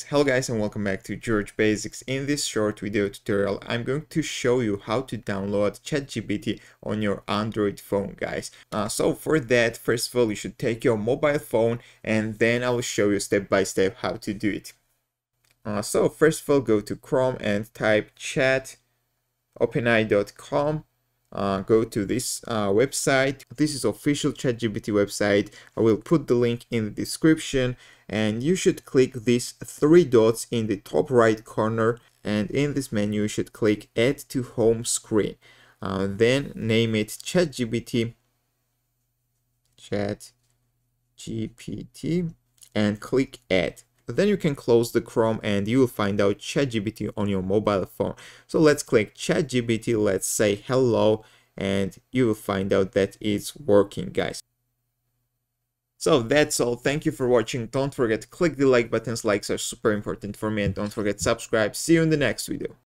Hello guys and welcome back to George Basics. In this short video tutorial, I'm going to show you how to download ChatGPT on your Android phone, guys. So for that, first of all, you should take your mobile phone and then I will show you step by step how to do it. So first of all, go to Chrome and type chat openai.com. Go to this website. This is official ChatGPT website. I will put the link in the description, and you should click these three dots in the top right corner, and in this menu you should click add to home screen. Then name it ChatGPT and click add. Then you can close the Chrome and you will find out ChatGPT on your mobile phone. So let's click ChatGPT, let's say hello, and you will find out that it's working, guys. So that's all. Thank you for watching. Don't forget to click the like buttons. Likes are super important for me, and don't forget to subscribe. See you in the next video.